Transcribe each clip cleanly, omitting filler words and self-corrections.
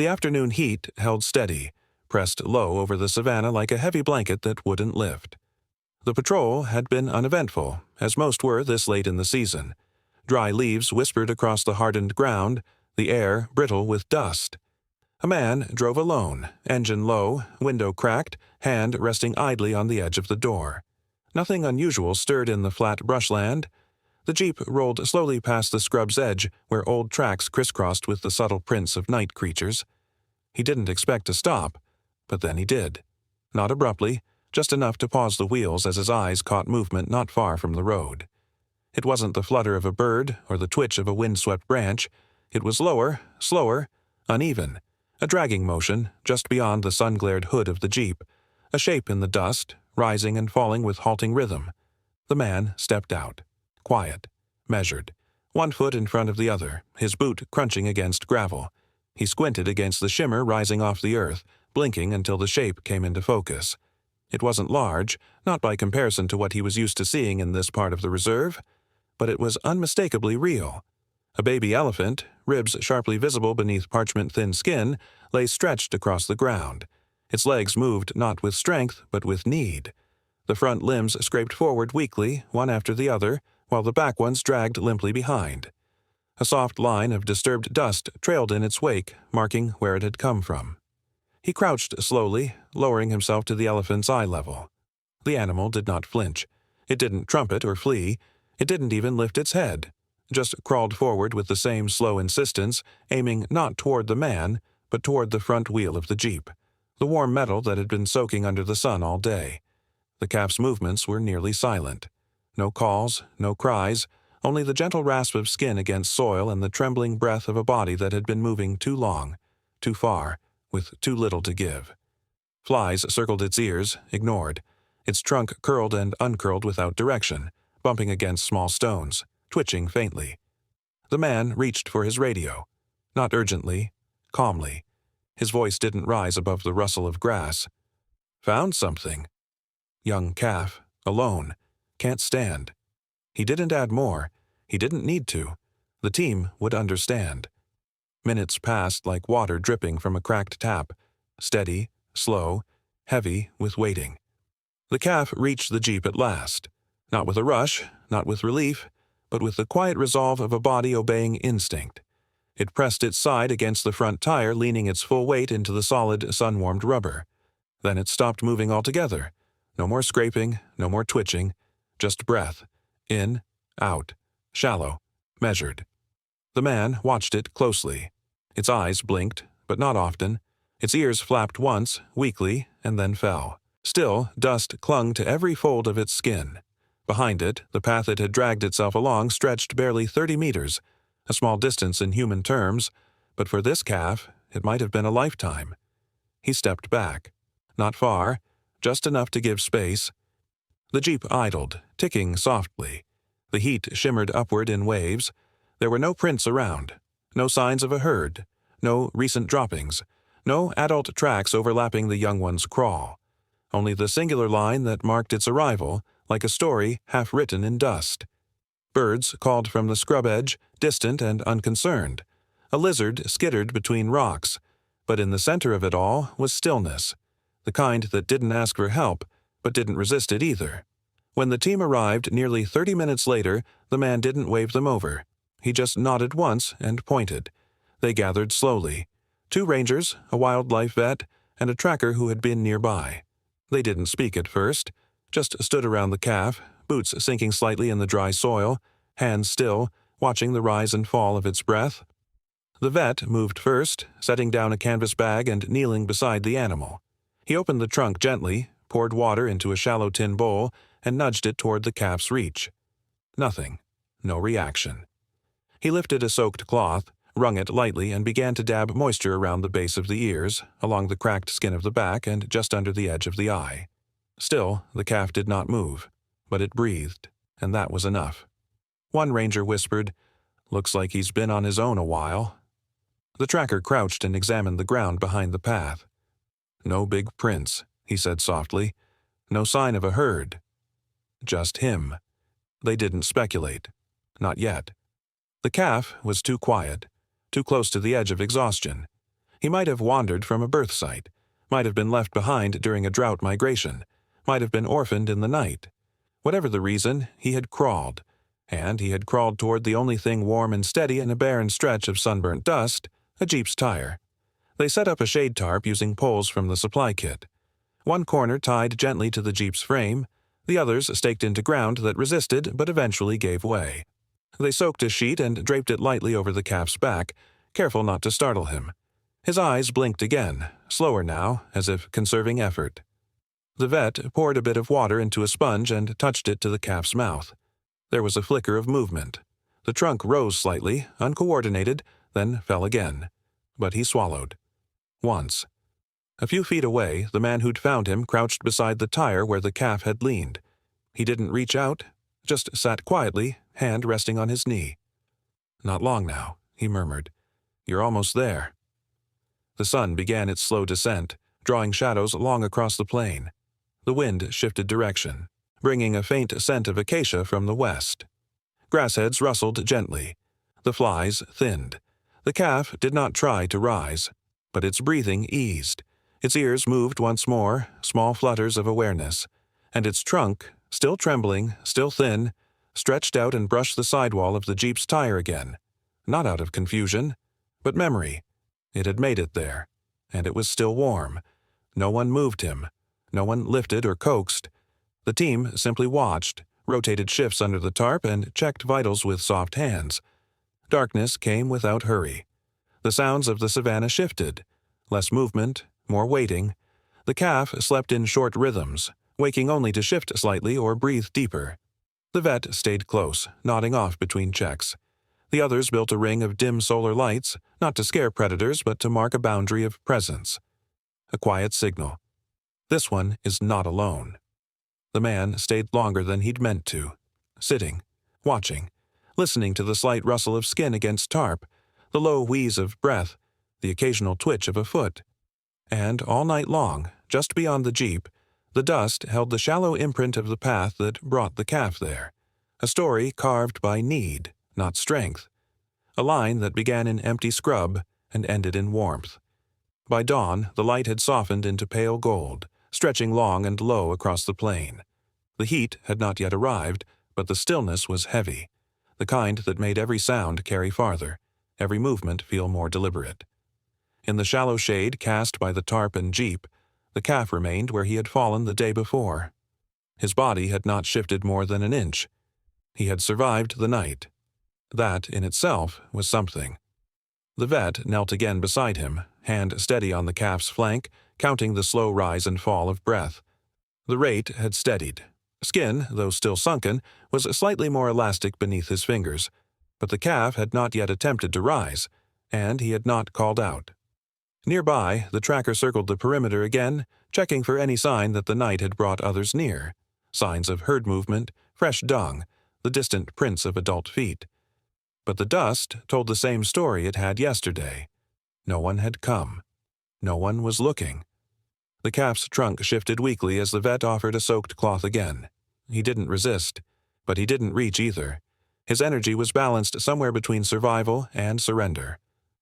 The afternoon heat held steady, pressed low over the savannah like a heavy blanket that wouldn't lift. The patrol had been uneventful, as most were this late in the season. Dry leaves whispered across the hardened ground, the air brittle with dust. A man drove alone, engine low, window cracked, hand resting idly on the edge of the door. Nothing unusual stirred in the flat brushland. The jeep rolled slowly past the scrub's edge where old tracks crisscrossed with the subtle prints of night creatures. He didn't expect to stop, but then he did. Not abruptly, just enough to pause the wheels as his eyes caught movement not far from the road. It wasn't the flutter of a bird or the twitch of a windswept branch. It was lower, slower, uneven, a dragging motion just beyond the sun-glared hood of the jeep, a shape in the dust, rising and falling with halting rhythm. The man stepped out, quiet, measured, one foot in front of the other, his boot crunching against gravel. He squinted against the shimmer rising off the earth, blinking until the shape came into focus. It wasn't large, not by comparison to what he was used to seeing in this part of the reserve, but it was unmistakably real. A baby elephant, ribs sharply visible beneath parchment-thin skin, lay stretched across the ground. Its legs moved not with strength, but with need. The front limbs scraped forward weakly, one after the other, while the back ones dragged limply behind. A soft line of disturbed dust trailed in its wake, marking where it had come from. He crouched slowly, lowering himself to the elephant's eye level. The animal did not flinch. It didn't trumpet or flee. It didn't even lift its head. Just crawled forward with the same slow insistence, aiming not toward the man, but toward the front wheel of the jeep, the warm metal that had been soaking under the sun all day. The calf's movements were nearly silent. No calls, no cries, only the gentle rasp of skin against soil and the trembling breath of a body that had been moving too long, too far, with too little to give. Flies circled its ears, ignored. Its trunk curled and uncurled without direction, bumping against small stones, twitching faintly. The man reached for his radio. Not urgently, calmly. His voice didn't rise above the rustle of grass. "Found something. Young calf, alone, can't stand." He didn't add more. He didn't need to. The team would understand. Minutes passed like water dripping from a cracked tap, steady, slow, heavy with waiting. The calf reached the jeep at last, not with a rush, not with relief, but with the quiet resolve of a body obeying instinct. It pressed its side against the front tire, leaning its full weight into the solid, sun-warmed rubber. Then it stopped moving altogether. No more scraping, no more twitching, just breath. In, out, shallow, measured. The man watched it closely. Its eyes blinked, but not often. Its ears flapped once, weakly, and then fell. Still, dust clung to every fold of its skin. Behind it, the path it had dragged itself along stretched barely 30 meters, a small distance in human terms, but for this calf, it might have been a lifetime. He stepped back. Not far, just enough to give space. The jeep idled, ticking softly. The heat shimmered upward in waves. There were no prints around, no signs of a herd, no recent droppings, no adult tracks overlapping the young one's crawl. Only the singular line that marked its arrival, like a story half written in dust. Birds called from the scrub edge, distant and unconcerned. A lizard skittered between rocks, but in the center of it all was stillness, the kind that didn't ask for help, but didn't resist it either. When the team arrived nearly 30 minutes later, the man didn't wave them over. He just nodded once and pointed. They gathered slowly. 2 rangers, a wildlife vet, and a tracker who had been nearby. They didn't speak at first, just stood around the calf, boots sinking slightly in the dry soil, hands still, watching the rise and fall of its breath. The vet moved first, setting down a canvas bag and kneeling beside the animal. He opened the trunk gently, poured water into a shallow tin bowl, and nudged it toward the calf's reach. Nothing. No reaction. He lifted a soaked cloth, wrung it lightly, and began to dab moisture around the base of the ears, along the cracked skin of the back, and just under the edge of the eye. Still, the calf did not move, but it breathed, and that was enough. One ranger whispered, "Looks like he's been on his own a while." The tracker crouched and examined the ground behind the path. "No big prints," he said softly. "No sign of a herd. Just him." They didn't speculate. Not yet. The calf was too quiet, too close to the edge of exhaustion. He might have wandered from a birth site, might have been left behind during a drought migration, might have been orphaned in the night. Whatever the reason, he had crawled, and he had crawled toward the only thing warm and steady in a barren stretch of sunburnt dust, a Jeep's tire. They set up a shade tarp using poles from the supply kit. One corner tied gently to the Jeep's frame, the others staked into ground that resisted but eventually gave way. They soaked a sheet and draped it lightly over the calf's back, careful not to startle him. His eyes blinked again, slower now, as if conserving effort. The vet poured a bit of water into a sponge and touched it to the calf's mouth. There was a flicker of movement. The trunk rose slightly, uncoordinated, then fell again. But he swallowed. Once. A few feet away, the man who'd found him crouched beside the tire where the calf had leaned. He didn't reach out, just sat quietly, hand resting on his knee. "Not long now," he murmured. "You're almost there." The sun began its slow descent, drawing shadows long across the plain. The wind shifted direction, bringing a faint scent of acacia from the west. Grassheads rustled gently. The flies thinned. The calf did not try to rise, but its breathing eased. Its ears moved once more, small flutters of awareness, and its trunk, still trembling, still thin, stretched out and brushed the sidewall of the Jeep's tire again, not out of confusion, but memory. It had made it there, and it was still warm. No one moved him. No one lifted or coaxed. The team simply watched, rotated shifts under the tarp, and checked vitals with soft hands. Darkness came without hurry. The sounds of the savannah shifted. Less movement, more waiting. The calf slept in short rhythms, waking only to shift slightly or breathe deeper. The vet stayed close, nodding off between checks. The others built a ring of dim solar lights, not to scare predators but to mark a boundary of presence. A quiet signal. This one is not alone. The man stayed longer than he'd meant to, sitting, watching, listening to the slight rustle of skin against tarp, the low wheeze of breath, the occasional twitch of a foot. And all night long, just beyond the Jeep, the dust held the shallow imprint of the path that brought the calf there, a story carved by need, not strength, a line that began in empty scrub and ended in warmth. By dawn, the light had softened into pale gold, stretching long and low across the plain. The heat had not yet arrived, but the stillness was heavy, the kind that made every sound carry farther, every movement feel more deliberate. In the shallow shade cast by the tarp and Jeep, the calf remained where he had fallen the day before. His body had not shifted more than an inch. He had survived the night. That, in itself, was something. The vet knelt again beside him, hand steady on the calf's flank, counting the slow rise and fall of breath. The rate had steadied. Skin, though still sunken, was slightly more elastic beneath his fingers, but the calf had not yet attempted to rise, and he had not called out. Nearby, the tracker circled the perimeter again, checking for any sign that the night had brought others near, signs of herd movement, fresh dung, the distant prints of adult feet. But the dust told the same story it had yesterday. No one had come. No one was looking. The calf's trunk shifted weakly as the vet offered a soaked cloth again. He didn't resist, but he didn't reach either. His energy was balanced somewhere between survival and surrender,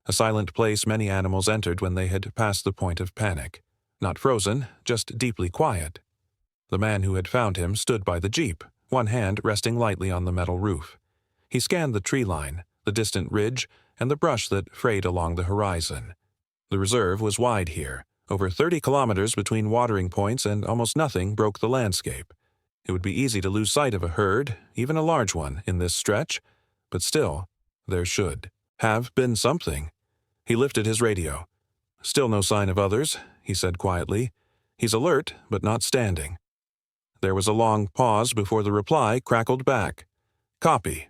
a silent place many animals entered when they had passed the point of panic. Not frozen, just deeply quiet. The man who had found him stood by the Jeep, one hand resting lightly on the metal roof. He scanned the tree line, the distant ridge, and the brush that frayed along the horizon. The reserve was wide here, over 30 kilometers between watering points, and almost nothing broke the landscape. It would be easy to lose sight of a herd, even a large one, in this stretch, but still, there should have been something. He lifted his radio. "Still no sign of others," he said quietly. "He's alert, but not standing." There was a long pause before the reply crackled back. "Copy.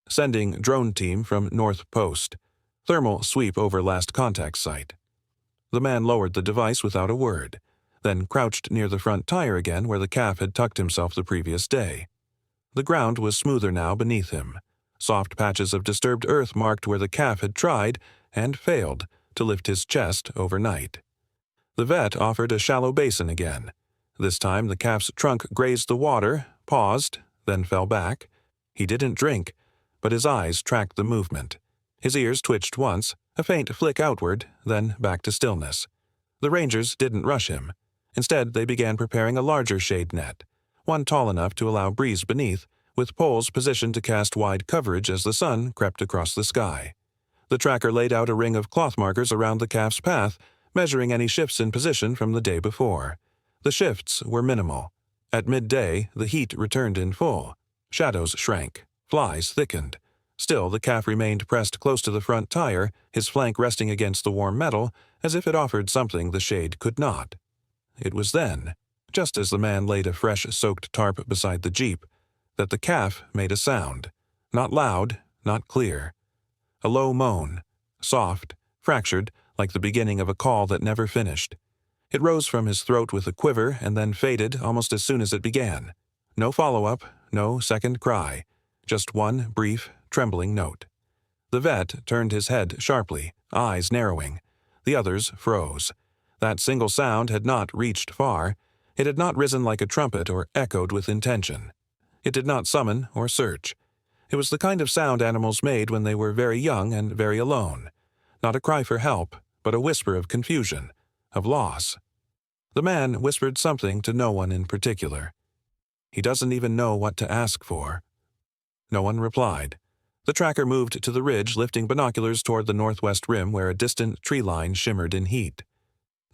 Sending drone team from North Post. Thermal sweep over last contact site." The man lowered the device without a word, then crouched near the front tire again where the calf had tucked himself the previous day. The ground was smoother now beneath him. Soft patches of disturbed earth marked where the calf had tried, and failed, to lift his chest overnight. The vet offered a shallow basin again. This time the calf's trunk grazed the water, paused, then fell back. He didn't drink, but his eyes tracked the movement. His ears twitched once, A faint flick outward, then back to stillness. The rangers didn't rush him. Instead, they began preparing a larger shade net, one tall enough to allow breeze beneath, with poles positioned to cast wide coverage as the sun crept across the sky. The tracker laid out a ring of cloth markers around the calf's path, measuring any shifts in position from the day before. The shifts were minimal. At midday, the heat returned in full. Shadows shrank. Flies thickened. Still, the calf remained pressed close to the front tire, his flank resting against the warm metal, as if it offered something the shade could not. It was then, just as the man laid a fresh soaked tarp beside the Jeep, that the calf made a sound. Not loud, not clear. A low moan, soft, fractured, like the beginning of a call that never finished. It rose from his throat with a quiver and then faded almost as soon as it began. No follow-up, no second cry, just one brief, trembling note. The vet turned his head sharply, eyes narrowing. The others froze. That single sound had not reached far. It had not risen like a trumpet or echoed with intention. It did not summon or search. It was the kind of sound animals made when they were very young and very alone. Not a cry for help, but a whisper of confusion, of loss. The man whispered something to no one in particular. He doesn't even know what to ask for. No one replied. The tracker moved to the ridge, lifting binoculars toward the northwest rim where a distant tree line shimmered in heat.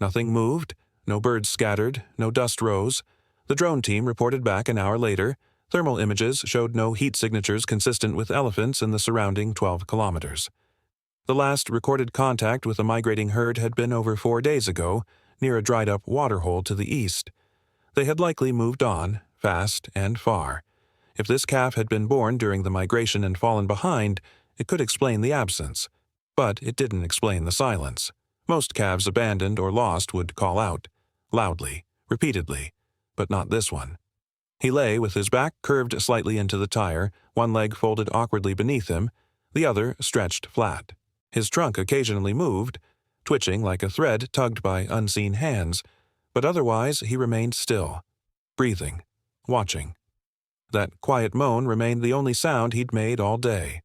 Nothing moved, no birds scattered, no dust rose. The drone team reported back an hour later. Thermal images showed no heat signatures consistent with elephants in the surrounding 12 kilometers. The last recorded contact with a migrating herd had been over 4 days ago, near a dried-up waterhole to the east. They had likely moved on, fast and far. If this calf had been born during the migration and fallen behind, it could explain the absence. But it didn't explain the silence. Most calves abandoned or lost would call out, loudly, repeatedly, but not this one. He lay with his back curved slightly into the tire, one leg folded awkwardly beneath him, the other stretched flat. His trunk occasionally moved, twitching like a thread tugged by unseen hands, but otherwise he remained still, breathing, watching. That quiet moan remained the only sound he'd made all day.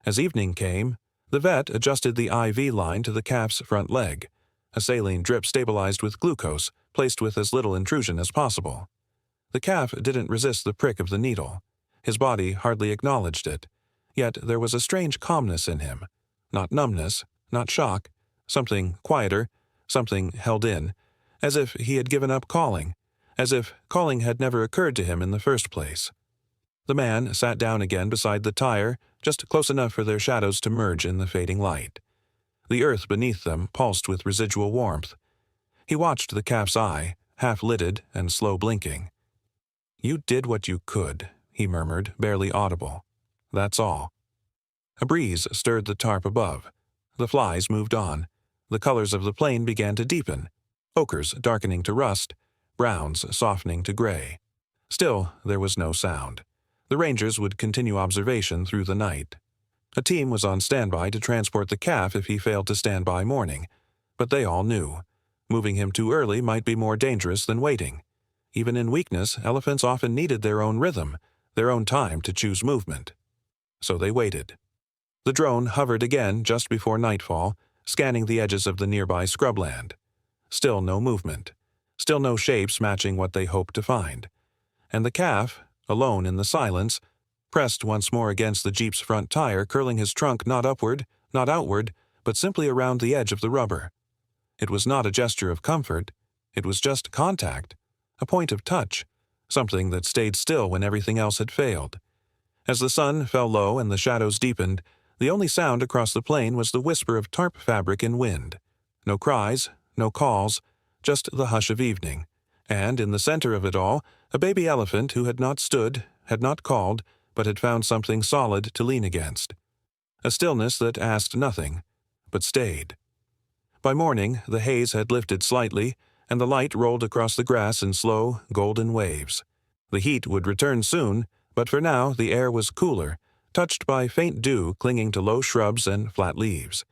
As evening came, the vet adjusted the IV line to the calf's front leg, a saline drip stabilized with glucose, placed with as little intrusion as possible. The calf didn't resist the prick of the needle. His body hardly acknowledged it, yet there was a strange calmness in him. Not numbness, not shock, something quieter, something held in, as if he had given up calling, as if calling had never occurred to him in the first place. The man sat down again beside the tire, just close enough for their shadows to merge in the fading light. The earth beneath them pulsed with residual warmth. He watched the calf's eye, half-lidded and slow blinking. "You did what you could," he murmured, barely audible. "That's all." A breeze stirred the tarp above. The flies moved on. The colors of the plain began to deepen, ochres darkening to rust, browns softening to gray. Still, there was no sound. The rangers would continue observation through the night. A team was on standby to transport the calf if he failed to stand by morning, but they all knew. Moving him too early might be more dangerous than waiting. Even in weakness, elephants often needed their own rhythm, their own time to choose movement. So they waited. The drone hovered again just before nightfall, scanning the edges of the nearby scrubland. Still no movement. Still no shapes matching what they hoped to find. And the calf, alone in the silence, pressed once more against the Jeep's front tire, curling his trunk not upward, not outward, but simply around the edge of the rubber. It was not a gesture of comfort. It was just contact, a point of touch, something that stayed still when everything else had failed. As the sun fell low and the shadows deepened, the only sound across the plain was the whisper of tarp fabric in wind. No cries, no calls, just the hush of evening. And in the center of it all, a baby elephant who had not stood, had not called, but had found something solid to lean against. A stillness that asked nothing, but stayed. By morning, the haze had lifted slightly, and the light rolled across the grass in slow, golden waves. The heat would return soon, but for now the air was cooler, touched by faint dew clinging to low shrubs and flat leaves.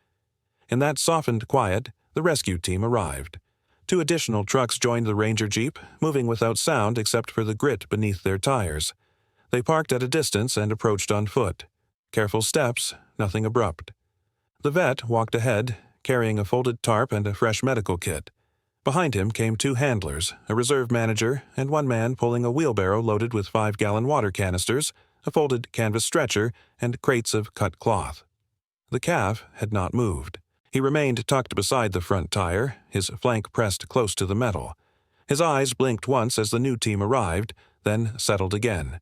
In that softened quiet, the rescue team arrived. 2 additional trucks joined the Ranger Jeep, moving without sound except for the grit beneath their tires. They parked at a distance and approached on foot. Careful steps, nothing abrupt. The vet walked ahead, carrying a folded tarp and a fresh medical kit. Behind him came two handlers, a reserve manager, and one man pulling a wheelbarrow loaded with 5-gallon water canisters, a folded canvas stretcher, and crates of cut cloth. The calf had not moved. He remained tucked beside the front tire, his flank pressed close to the metal. His eyes blinked once as the new team arrived, then settled again.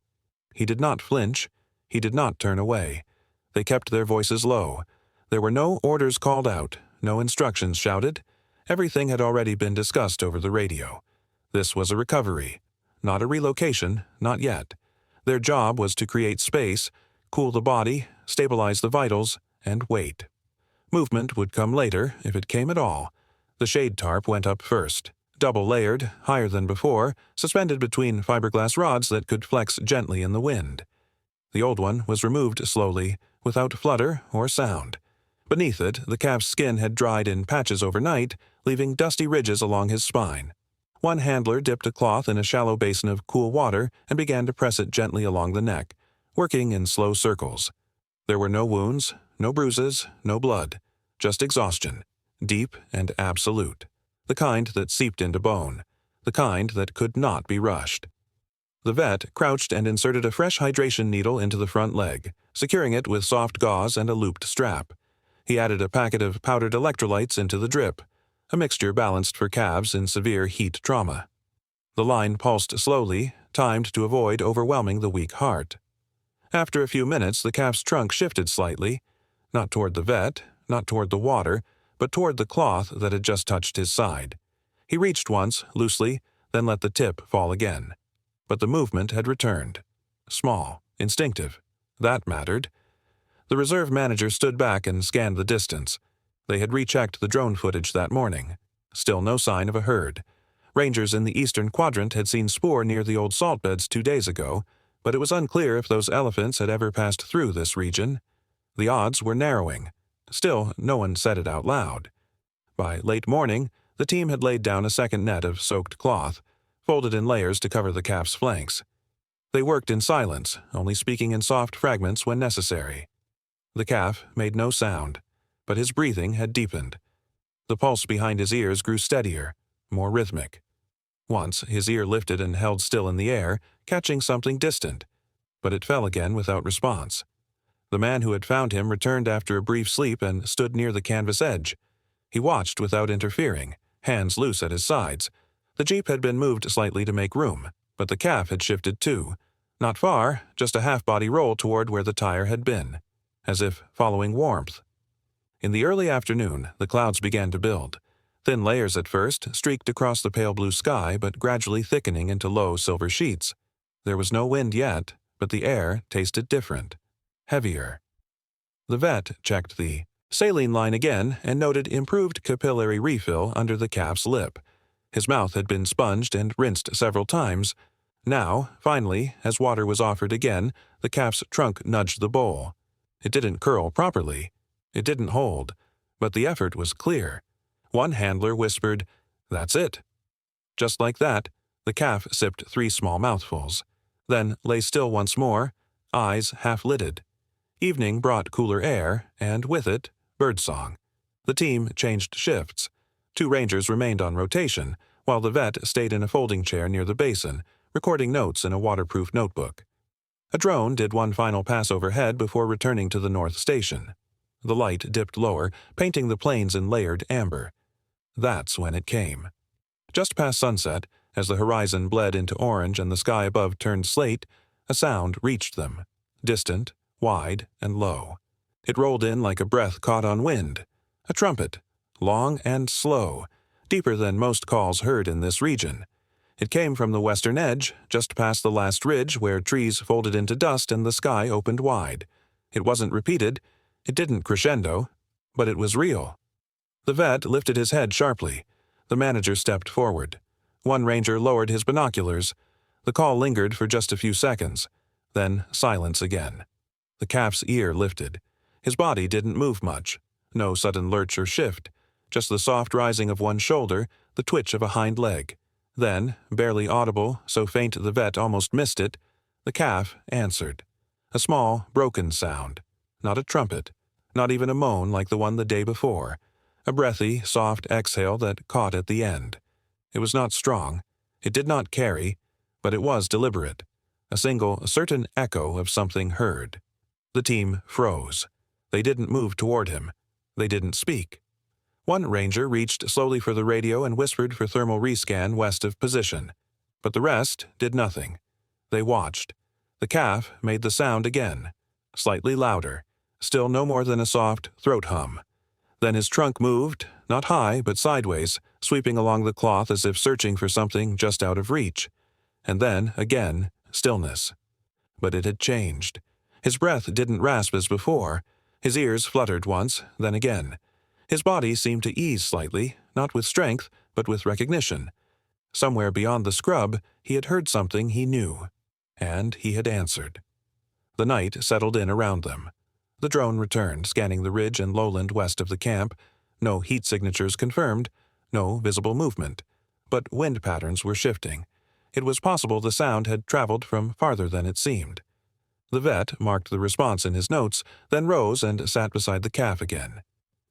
He did not flinch. He did not turn away. They kept their voices low. There were no orders called out, no instructions shouted. Everything had already been discussed over the radio. This was a recovery. Not a relocation, not yet. Their job was to create space, cool the body, stabilize the vitals, and wait. Movement would come later, if it came at all. The shade tarp went up first, double-layered, higher than before, suspended between fiberglass rods that could flex gently in the wind. The old one was removed slowly, without flutter or sound. Beneath it, the calf's skin had dried in patches overnight, leaving dusty ridges along his spine. One handler dipped a cloth in a shallow basin of cool water and began to press it gently along the neck, working in slow circles. There were no wounds, no bruises, no blood, just exhaustion, deep and absolute, the kind that seeped into bone, the kind that could not be rushed. The vet crouched and inserted a fresh hydration needle into the front leg, securing it with soft gauze and a looped strap. He added a packet of powdered electrolytes into the drip, a mixture balanced for calves in severe heat trauma. The line pulsed slowly, timed to avoid overwhelming the weak heart. After a few minutes, the calf's trunk shifted slightly, not toward the vet, not toward the water, but toward the cloth that had just touched his side. He reached once, loosely, then let the tip fall again. But the movement had returned. Small, instinctive. That mattered. The reserve manager stood back and scanned the distance. They had rechecked the drone footage that morning. Still no sign of a herd. Rangers in the eastern quadrant had seen spoor near the old salt beds 2 days ago, but it was unclear if those elephants had ever passed through this region. The odds were narrowing. Still, no one said it out loud. By late morning, the team had laid down a second net of soaked cloth, folded in layers to cover the calf's flanks. They worked in silence, only speaking in soft fragments when necessary. The calf made no sound, but his breathing had deepened. The pulse behind his ears grew steadier, more rhythmic. Once his ear lifted and held still in the air, catching something distant, but it fell again without response. The man who had found him returned after a brief sleep and stood near the canvas edge. He watched without interfering, hands loose at his sides. The jeep had been moved slightly to make room, but the calf had shifted too. Not far, just a half-body roll toward where the tire had been, as if following warmth. In the early afternoon, the clouds began to build. Thin layers at first, streaked across the pale blue sky, but gradually thickening into low silver sheets. There was no wind yet, but the air tasted different, heavier. The vet checked the saline line again and noted improved capillary refill under the calf's lip. His mouth had been sponged and rinsed several times. Now, finally, as water was offered again, the calf's trunk nudged the bowl. It didn't curl properly. It didn't hold, but the effort was clear. One handler whispered, "That's it." Just like that, the calf sipped 3 small mouthfuls, then lay still once more, eyes half-lidded. Evening brought cooler air, and with it, birdsong. The team changed shifts. 2 rangers remained on rotation, while the vet stayed in a folding chair near the basin, recording notes in a waterproof notebook. A drone did one final pass overhead before returning to the north station. The light dipped lower, painting the plains in layered amber. That's when it came. Just past sunset, as the horizon bled into orange and the sky above turned slate, a sound reached them, distant, wide, and low. It rolled in like a breath caught on wind. A trumpet, long and slow, deeper than most calls heard in this region. It came from the western edge, just past the last ridge where trees folded into dust and the sky opened wide. It wasn't repeated. It didn't crescendo, but it was real. The vet lifted his head sharply. The manager stepped forward. One ranger lowered his binoculars. The call lingered for just a few seconds. Then silence again. The calf's ear lifted. His body didn't move much. No sudden lurch or shift. Just the soft rising of one shoulder, the twitch of a hind leg. Then, barely audible, so faint the vet almost missed it, the calf answered. A small, broken sound. Not a trumpet. Not even a moan like the one the day before. A breathy, soft exhale that caught at the end. It was not strong. It did not carry, but it was deliberate. A single, certain echo of something heard. The team froze. They didn't move toward him. They didn't speak. One ranger reached slowly for the radio and whispered for thermal rescan west of position. But the rest did nothing. They watched. The calf made the sound again. Slightly louder. Still no more than a soft throat hum. Then his trunk moved, not high, but sideways, sweeping along the cloth as if searching for something just out of reach. And then, again, stillness. But it had changed. His breath didn't rasp as before. His ears fluttered once, then again. His body seemed to ease slightly, not with strength, but with recognition. Somewhere beyond the scrub, he had heard something he knew. And he had answered. The night settled in around them. The drone returned, scanning the ridge and lowland west of the camp. No heat signatures confirmed, no visible movement. But wind patterns were shifting. It was possible the sound had traveled from farther than it seemed. The vet marked the response in his notes, then rose and sat beside the calf again.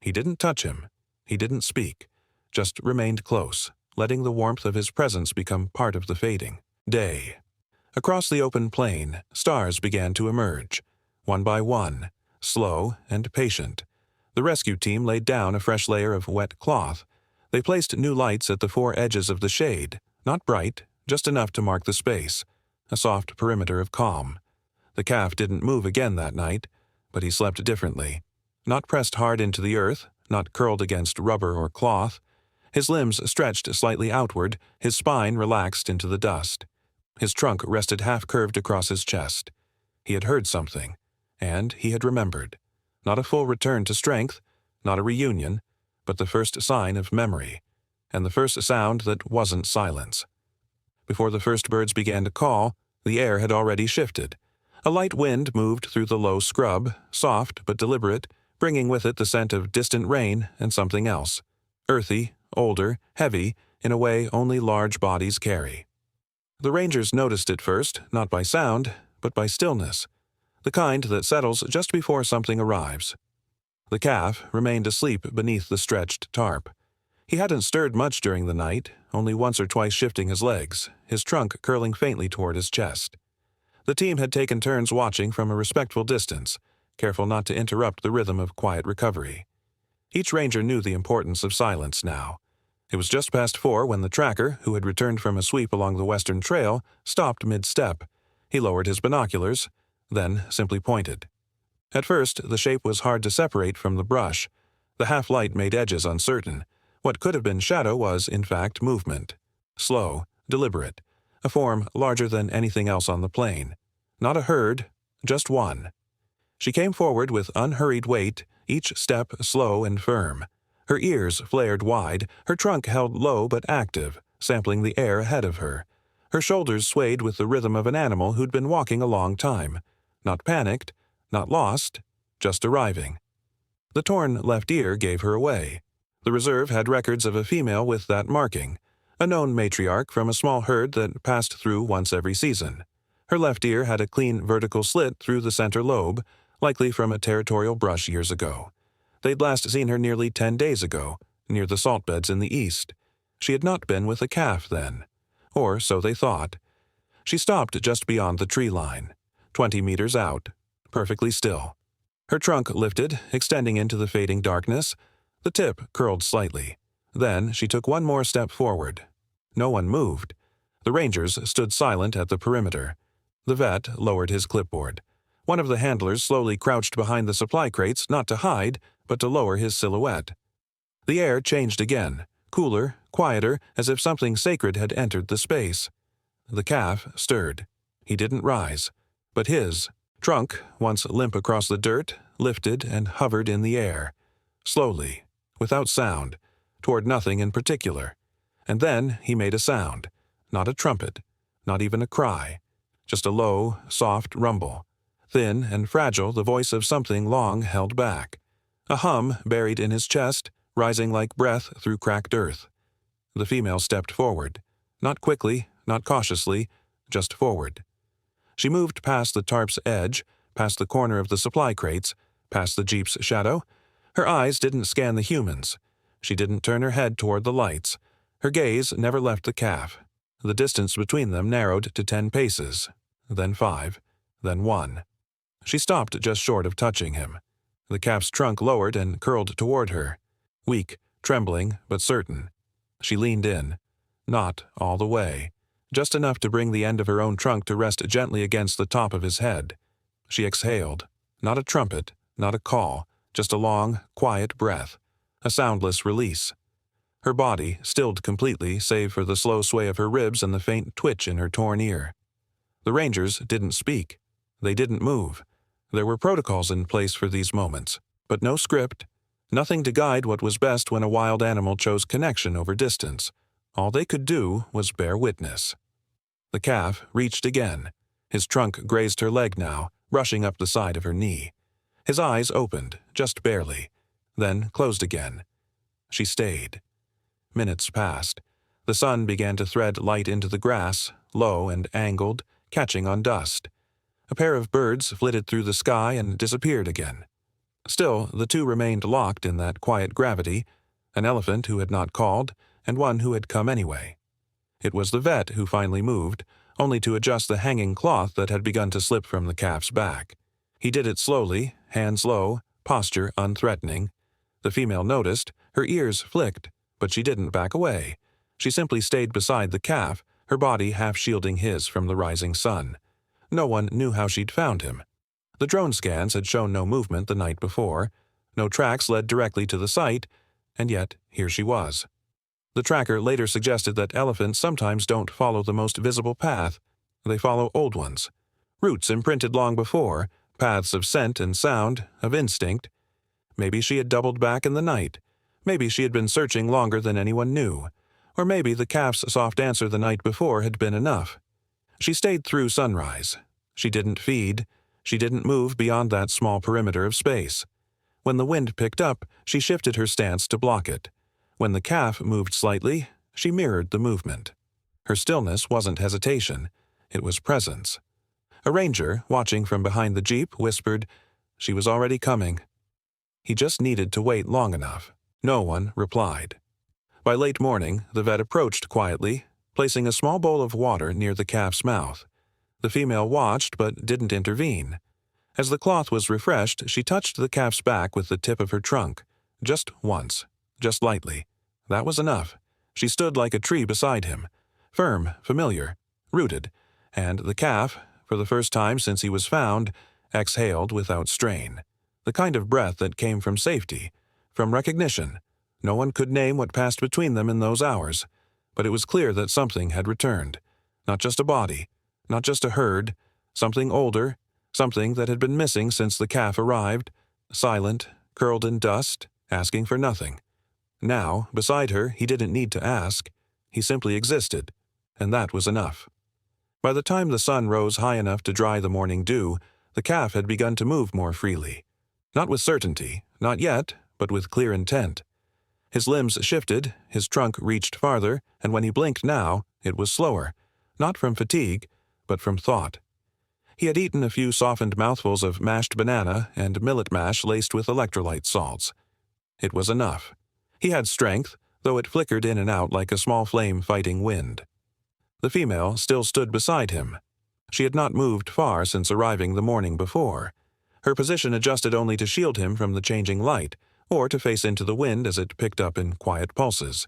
He didn't touch him. He didn't speak. Just remained close, letting the warmth of his presence become part of the fading day. Across the open plain, stars began to emerge, one by one, slow and patient. The rescue team laid down a fresh layer of wet cloth. They placed new lights at the four edges of the shade, not bright, just enough to mark the space, a soft perimeter of calm. The calf didn't move again that night, but he slept differently. Not pressed hard into the earth, not curled against rubber or cloth. His limbs stretched slightly outward, his spine relaxed into the dust. His trunk rested half-curved across his chest. He had heard something, and he had remembered. Not a full return to strength, not a reunion, but the first sign of memory, and the first sound that wasn't silence. Before the first birds began to call, the air had already shifted. A light wind moved through the low scrub, soft but deliberate, bringing with it the scent of distant rain and something else. Earthy, older, heavy, in a way only large bodies carry. The rangers noticed it first, not by sound, but by stillness, the kind that settles just before something arrives. The calf remained asleep beneath the stretched tarp. He hadn't stirred much during the night, only once or twice shifting his legs, his trunk curling faintly toward his chest. The team had taken turns watching from a respectful distance, careful not to interrupt the rhythm of quiet recovery. Each ranger knew the importance of silence now. It was just past 4 when the tracker, who had returned from a sweep along the western trail, stopped mid-step. He lowered his binoculars, then simply pointed. At first, the shape was hard to separate from the brush. The half-light made edges uncertain. What could have been shadow was, in fact, movement. Slow, deliberate, a form larger than anything else on the plain. Not a herd, just one. She came forward with unhurried weight, each step slow and firm. Her ears flared wide, her trunk held low but active, sampling the air ahead of her. Her shoulders swayed with the rhythm of an animal who'd been walking a long time. Not panicked, not lost, just arriving. The torn left ear gave her away. The reserve had records of a female with that marking, a known matriarch from a small herd that passed through once every season. Her left ear had a clean vertical slit through the center lobe, likely from a territorial brush years ago. They'd last seen her nearly 10 days ago, near the salt beds in the east. She had not been with a calf then. Or so they thought. She stopped just beyond the tree line, 20 meters out, perfectly still. Her trunk lifted, extending into the fading darkness. The tip curled slightly. Then she took one more step forward. No one moved. The rangers stood silent at the perimeter. The vet lowered his clipboard. One of the handlers slowly crouched behind the supply crates, not to hide, but to lower his silhouette. The air changed again, cooler, quieter, as if something sacred had entered the space. The calf stirred. He didn't rise, but his trunk, once limp across the dirt, lifted and hovered in the air, slowly, without sound, toward nothing in particular. And then he made a sound, not a trumpet, not even a cry, just a low, soft rumble. Thin and fragile, the voice of something long held back. A hum buried in his chest, rising like breath through cracked earth. The female stepped forward. Not quickly, not cautiously, just forward. She moved past the tarp's edge, past the corner of the supply crates, past the jeep's shadow. Her eyes didn't scan the humans. She didn't turn her head toward the lights. Her gaze never left the calf. The distance between them narrowed to 10 paces, then 5, then 1. She stopped just short of touching him. The calf's trunk lowered and curled toward her. Weak, trembling, but certain. She leaned in. Not all the way. Just enough to bring the end of her own trunk to rest gently against the top of his head. She exhaled. Not a trumpet, not a call, just a long, quiet breath. A soundless release. Her body stilled completely save for the slow sway of her ribs and the faint twitch in her torn ear. The rangers didn't speak. They didn't move. There were protocols in place for these moments, but no script. Nothing to guide what was best when a wild animal chose connection over distance. All they could do was bear witness. The calf reached again. His trunk grazed her leg now, brushing up the side of her knee. His eyes opened, just barely, then closed again. She stayed. Minutes passed. The sun began to thread light into the grass, low and angled, catching on dust. A pair of birds flitted through the sky and disappeared again. Still, the two remained locked in that quiet gravity, an elephant who had not called, and one who had come anyway. It was the vet who finally moved, only to adjust the hanging cloth that had begun to slip from the calf's back. He did it slowly, hands low, posture unthreatening. The female noticed, her ears flicked, but she didn't back away. She simply stayed beside the calf, her body half shielding his from the rising sun. No one knew how she'd found him. The drone scans had shown no movement the night before. No tracks led directly to the site, and yet here she was. The tracker later suggested that elephants sometimes don't follow the most visible path. They follow old ones. Roots imprinted long before, paths of scent and sound, of instinct. Maybe she had doubled back in the night. Maybe she had been searching longer than anyone knew. Or maybe the calf's soft answer the night before had been enough. She stayed through sunrise. She didn't feed. She didn't move beyond that small perimeter of space. When the wind picked up, she shifted her stance to block it. When the calf moved slightly, she mirrored the movement. Her stillness wasn't hesitation. It was presence. A ranger, watching from behind the jeep, whispered, "She was already coming." He just needed to wait long enough. No one replied. By late morning, the vet approached quietly, placing a small bowl of water near the calf's mouth. The female watched but didn't intervene. As the cloth was refreshed, she touched the calf's back with the tip of her trunk. Just once. Just lightly. That was enough. She stood like a tree beside him. Firm, familiar, rooted. And the calf, for the first time since he was found, exhaled without strain. The kind of breath that came from safety, from recognition. No one could name what passed between them in those hours. But it was clear that something had returned. Not just a body. Not just a herd. Something older. Something that had been missing since the calf arrived. Silent, curled in dust, asking for nothing. Now, beside her, he didn't need to ask. He simply existed. And that was enough. By the time the sun rose high enough to dry the morning dew, the calf had begun to move more freely. Not with certainty, not yet, but with clear intent. His limbs shifted, his trunk reached farther, and when he blinked now, it was slower. Not from fatigue, but from thought. He had eaten a few softened mouthfuls of mashed banana and millet mash laced with electrolyte salts. It was enough. He had strength, though it flickered in and out like a small flame fighting wind. The female still stood beside him. She had not moved far since arriving the morning before. Her position adjusted only to shield him from the changing light, or to face into the wind as it picked up in quiet pulses.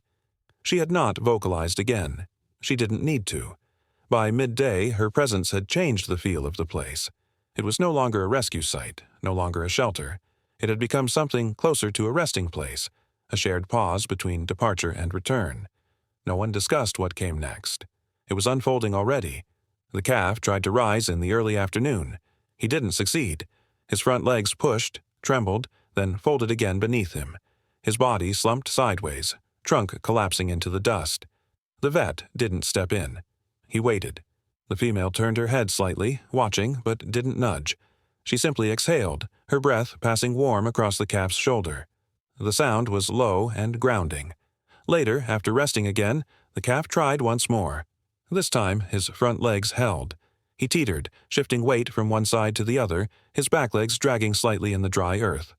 She had not vocalized again. She didn't need to. By midday, her presence had changed the feel of the place. It was no longer a rescue site, no longer a shelter. It had become something closer to a resting place, a shared pause between departure and return. No one discussed what came next. It was unfolding already. The calf tried to rise in the early afternoon. He didn't succeed. His front legs pushed, trembled, then folded again beneath him. His body slumped sideways, trunk collapsing into the dust. The vet didn't step in. He waited. The female turned her head slightly, watching, but didn't nudge. She simply exhaled, her breath passing warm across the calf's shoulder. The sound was low and grounding. Later, after resting again, the calf tried once more. This time, his front legs held. He teetered, shifting weight from one side to the other, his back legs dragging slightly in the dry earth.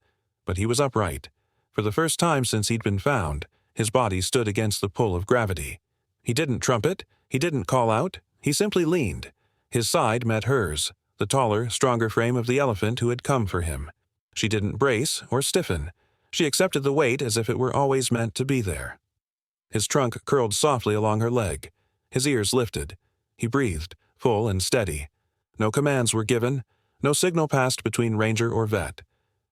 But he was upright. For the first time since he'd been found, his body stood against the pull of gravity. He didn't trumpet, he didn't call out, he simply leaned. His side met hers, the taller, stronger frame of the elephant who had come for him. She didn't brace or stiffen. She accepted the weight as if it were always meant to be there. His trunk curled softly along her leg. His ears lifted. He breathed, full and steady. No commands were given, no signal passed between ranger or vet.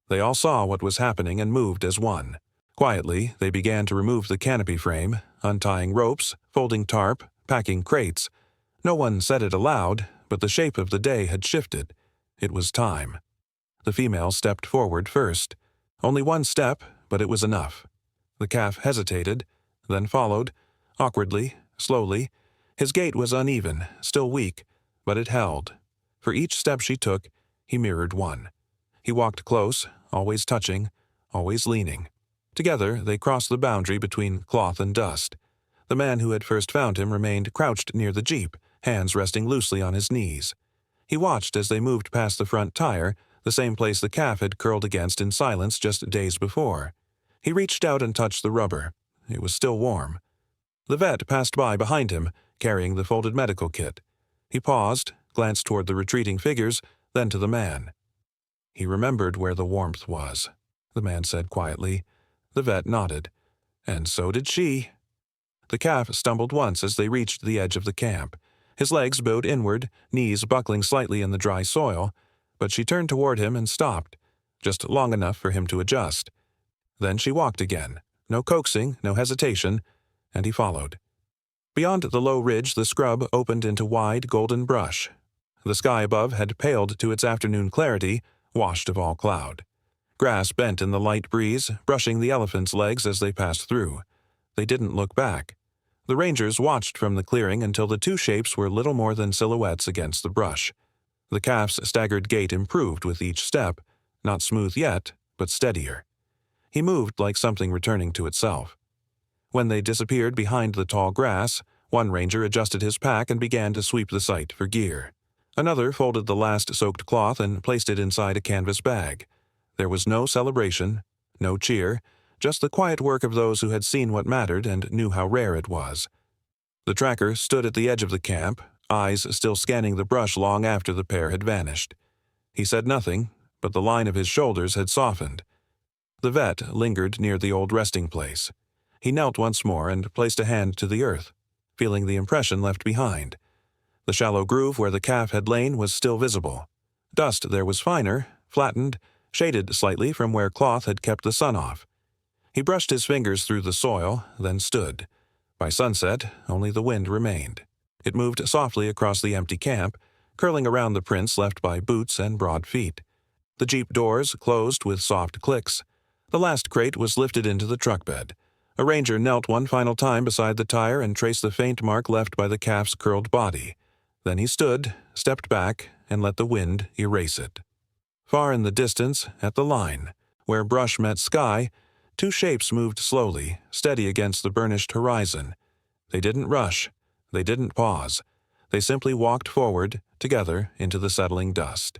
They all saw what was happening and moved as one. Quietly, they began to remove the canopy frame, untying ropes, folding tarp, packing crates. No one said it aloud, but the shape of the day had shifted. It was time. The female stepped forward first. Only one step, but it was enough. The calf hesitated, then followed, awkwardly, slowly. His gait was uneven, still weak, but it held. For each step she took, he mirrored one. He walked close, always touching, always leaning. Together, they crossed the boundary between cloth and dust. The man who had first found him remained crouched near the jeep, hands resting loosely on his knees. He watched as they moved past the front tire, the same place the calf had curled against in silence just days before. He reached out and touched the rubber. It was still warm. The vet passed by behind him, carrying the folded medical kit. He paused, glanced toward the retreating figures, then to the man. He remembered where the warmth was, the man said quietly. The vet nodded. And so did she. The calf stumbled once as they reached the edge of the camp. His legs bowed inward, knees buckling slightly in the dry soil, but she turned toward him and stopped, just long enough for him to adjust. Then she walked again, no coaxing, no hesitation, and he followed. Beyond the low ridge, the scrub opened into wide, golden brush. The sky above had paled to its afternoon clarity, washed of all cloud. Grass bent in the light breeze, brushing the elephant's legs as they passed through. They didn't look back. The rangers watched from the clearing until the two shapes were little more than silhouettes against the brush. The calf's staggered gait improved with each step, not smooth yet, but steadier. He moved like something returning to itself. When they disappeared behind the tall grass, one ranger adjusted his pack and began to sweep the site for gear. Another folded the last soaked cloth and placed it inside a canvas bag. There was no celebration, no cheer, just the quiet work of those who had seen what mattered and knew how rare it was. The tracker stood at the edge of the camp, eyes still scanning the brush long after the pair had vanished. He said nothing, but the line of his shoulders had softened. The vet lingered near the old resting place. He knelt once more and placed a hand to the earth, feeling the impression left behind. The shallow groove where the calf had lain was still visible. Dust there was finer, flattened, shaded slightly from where cloth had kept the sun off. He brushed his fingers through the soil, then stood. By sunset, only the wind remained. It moved softly across the empty camp, curling around the prints left by boots and broad feet. The jeep doors closed with soft clicks. The last crate was lifted into the truck bed. A ranger knelt one final time beside the tire and traced the faint mark left by the calf's curled body. Then he stood, stepped back, and let the wind erase it. Far in the distance, at the line, where brush met sky, two shapes moved slowly, steady against the burnished horizon. They didn't rush. They didn't pause. They simply walked forward, together, into the settling dust.